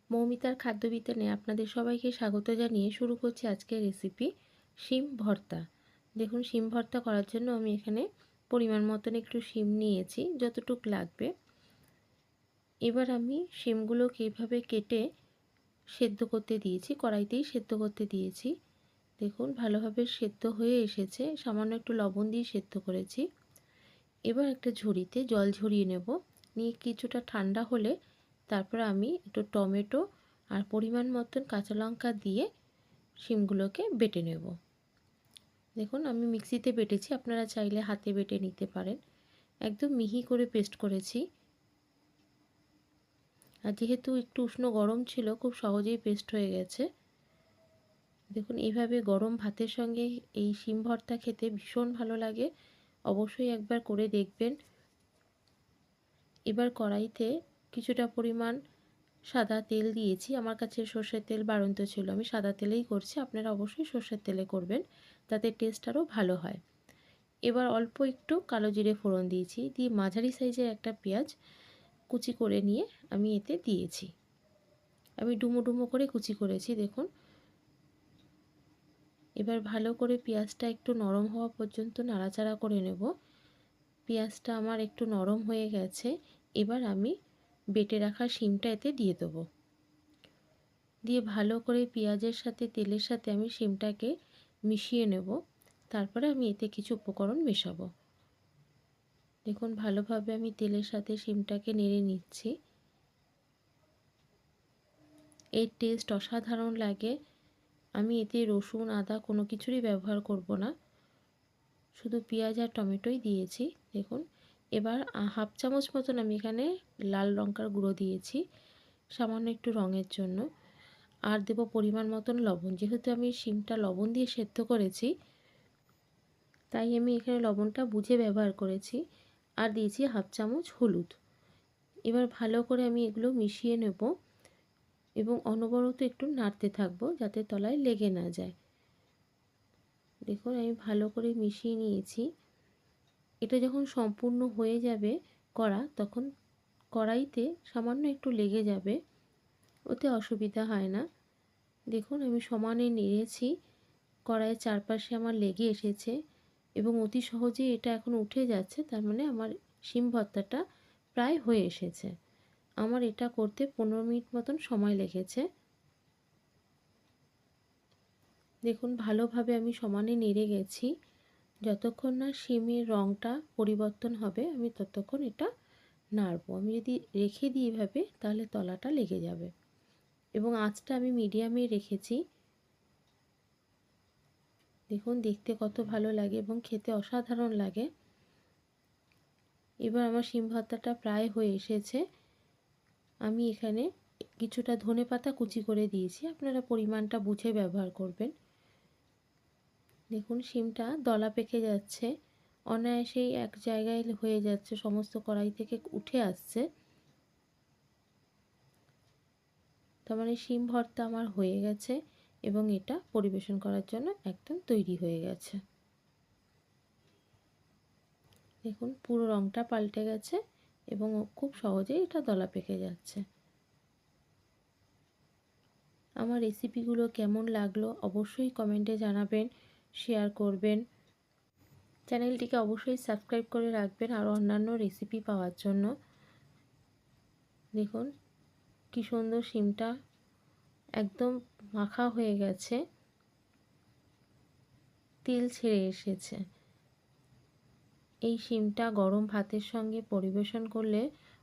মৌমিতার খাদ্যবিতানে আপনাদের সবাইকে স্বাগত জানিয়ে শুরু করছি আজকের রেসিপি শিম ভর্তা। দেখুন, শিম ভর্তা করার জন্য আমি এখানে পরিমাণ মতন একটু শিম নিয়েছি, যতটুক লাগবে। এবার আমি শিমগুলোকে এইভাবে কেটে সেদ্ধ করতে দিয়েছি, কড়াইতেই সেদ্ধ করতে দিয়েছি। দেখুন, ভালোভাবে সেদ্ধ হয়ে এসেছে, সামান্য একটু লবণ দিয়ে সেদ্ধ করেছি। এবার একটা ঝুড়িতে জল ঝরিয়ে নেব, নিয়ে কিছুটা ঠান্ডা হলে তারপর আমি একটু টমেটো আর পরিমাণ মতন কাঁচা লঙ্কা দিয়ে শিমগুলোকে বেটে নেব। দেখুন, আমি মিক্সিতে বেটেছি, আপনারা চাইলে হাতে বেটে নিতে পারেন। একদম মিহি করে পেস্ট করেছি। আর যেহেতু একটু উষ্ণ গরম ছিল, খুব সহজেই পেস্ট হয়ে গেছে। দেখুন, এইভাবে গরম ভাতের সঙ্গে এই শিম ভর্তা খেতে ভীষণ ভালো লাগে, অবশ্যই একবার করে দেখবেন। এবার কড়াইতে কিছুটা পরিমাণ সাদা তেল দিয়েছি। আমার কাছে সর্ষের তেল বাড়ন্ত ছিল, আমি সাদা তেলেই করছি। আপনারা অবশ্যই সর্ষের তেলে করবেন, তাতে টেস্ট আরও ভালো হয়। এবার অল্প একটু কালো জিরে ফোড়ন দিয়েছি, দিয়ে মাঝারি সাইজের একটা পেঁয়াজ কুচি করে নিয়ে আমি এতে দিয়েছি। আমি ডুমো ডুমো করে কুচি করেছি, দেখুন। এবার ভালো করে পেঁয়াজটা একটু নরম হওয়া পর্যন্ত নাড়াচাড়া করে নেব। পেঁয়াজটা আমার একটু নরম হয়ে গেছে। এবার আমি বেটে রাখা শিমটা এতে দিয়ে দেবো। দিয়ে ভালো করে পেঁয়াজের সাথে তেলের সাথে আমি শিমটাকে মিশিয়ে নেব। তারপরে আমি এতে কিছু উপকরণ মেশাবো। দেখুন, ভালোভাবে আমি তেলের সাথে শিমটাকে নেড়ে নিচ্ছি। এর টেস্ট অসাধারণ লাগে। আমি এতে রসুন আদা কোনো কিছুরই ব্যবহার করব না, শুধু পেঁয়াজ আর টমেটোই দিয়েছি। দেখুন, এবার হাফ চামচ মতন আমি এখানে লাল লঙ্কার গুঁড়ো দিয়েছি, সামান্য একটু রঙের জন্য। আর দেব পরিমাণ মতন লবণ। যেহেতু আমি শিমটা লবণ দিয়ে সেদ্ধ করেছি, তাই আমি এখানে লবণটা বুঝে ব্যবহার করেছি। আর দিয়েছি হাফ চামচ হলুদ। এবার ভালো করে আমি এগুলো মিশিয়ে নেব এবং অনবরত একটু নাড়তে থাকবো, যাতে তলায় লেগে না যায়। দেখুন, আমি ভালো করে মিশিয়ে নিয়েছি। এটা যখন সম্পূর্ণ হয়ে যাবে করা, তখন কড়াইতে সামান্য একটু লেগে যাবে, ওতে অসুবিধা হয় না। দেখুন, আমি সমানে নেড়েছি, কড়াইয়ের চারপাশে আমার লেগে এসেছে এবং অতি সহজেই এটা এখন উঠে যাচ্ছে। তার মানে আমার শিম ভর্তাটা প্রায় হয়ে এসেছে। আমার এটা করতে 15 মিনিট মতন সময় লেগেছে। দেখুন, ভালোভাবে আমি সমানে নেড়ে গেছি। যতক্ষণ না শিমের রঙটা পরিবর্তন হবে, আমি ততক্ষণ এটা নাড়বো। আমি যদি রেখে দিই এভাবে, তাহলে তলাটা লেগে যাবে। এবং আঁচটা আমি মিডিয়ামে রেখেছি। দেখুন, দেখতে কত ভালো লাগে এবং খেতে অসাধারণ লাগে। এবার আমার শিম ভর্তাটা প্রায় হয়ে এসেছে। আমি এখানে কিছুটা ধনেপাতা কুচি করে দিয়েছি, আপনারা পরিমাণটা বুঝে ব্যবহার করবেন। দেখুন, শিমটা দলা পেকে যাচ্ছে, অনায়াসেই এক জায়গায় হয়ে যাচ্ছে, সমস্ত কড়াই থেকে উঠে আসছে। তার মানে শিম ভর্তা আমার হয়ে গেছে এবং এটা পরিবেশন করার জন্য একদম তৈরি হয়ে গেছে। দেখুন, পুরো রঙটা পাল্টে গেছে এবং খুব সহজেই এটা দলা পেকে যাচ্ছে। আমার রেসিপিগুলো কেমন লাগলো অবশ্যই কমেন্টে জানাবেন, শেয়ার করবেন। চ্যানেলটিকে অবশ্যই সাবস্ক্রাইব করে রাখবেন আরও অন্যান্য রেসিপি পাওয়ার জন্য। দেখুন, কি সুন্দর শিমটা একদম মাখা হয়ে গেছে, তেল ছেড়ে এসেছে। এই শিমটা গরম ভাতের সঙ্গে পরিবেশন করলে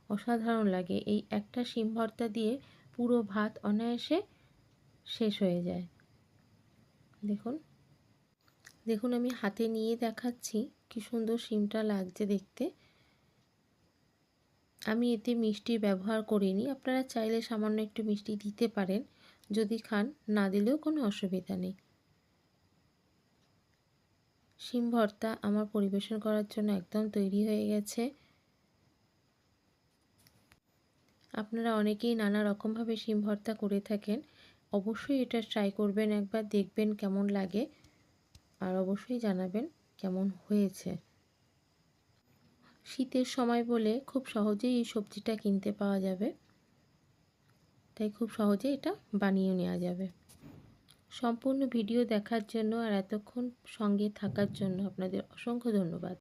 অসাধারণ লাগে। এই একটা শিম ভর্তা দিয়ে পুরো ভাত অনায়াসে শেষ হয়ে যায়। দেখুন, দেখুন, আমি হাতে নিয়ে দেখাচ্ছি কি সুন্দর শিমটা লাগছে দেখতে। আমি এতে মিষ্টি ব্যবহার করিনি, আপনারা চাইলে সামান্য একটু মিষ্টি দিতে পারেন যদি খান, না দিলেও কোনো অসুবিধা নেই। শিম ভর্তা আমার পরিবেশন করার জন্য একদম তৈরি হয়ে গেছে। আপনারা অনেকেই নানা রকমভাবে শিম ভর্তা করে থাকেন, অবশ্যই এটা ট্রাই করবেন একবার, দেখবেন কেমন লাগে আর অবশ্যই জানাবেন কেমন হয়েছে। শীতের সময় বলে খুব সহজেই এই সবজিটা কিনতে পাওয়া যাবে। তাই খুব সহজে এটা বানিয়ে নেওয়া যাবে। সম্পূর্ণ ভিডিও দেখার জন্য আর এতক্ষণ সঙ্গে থাকার জন্য আপনাদের অসংখ্য ধন্যবাদ।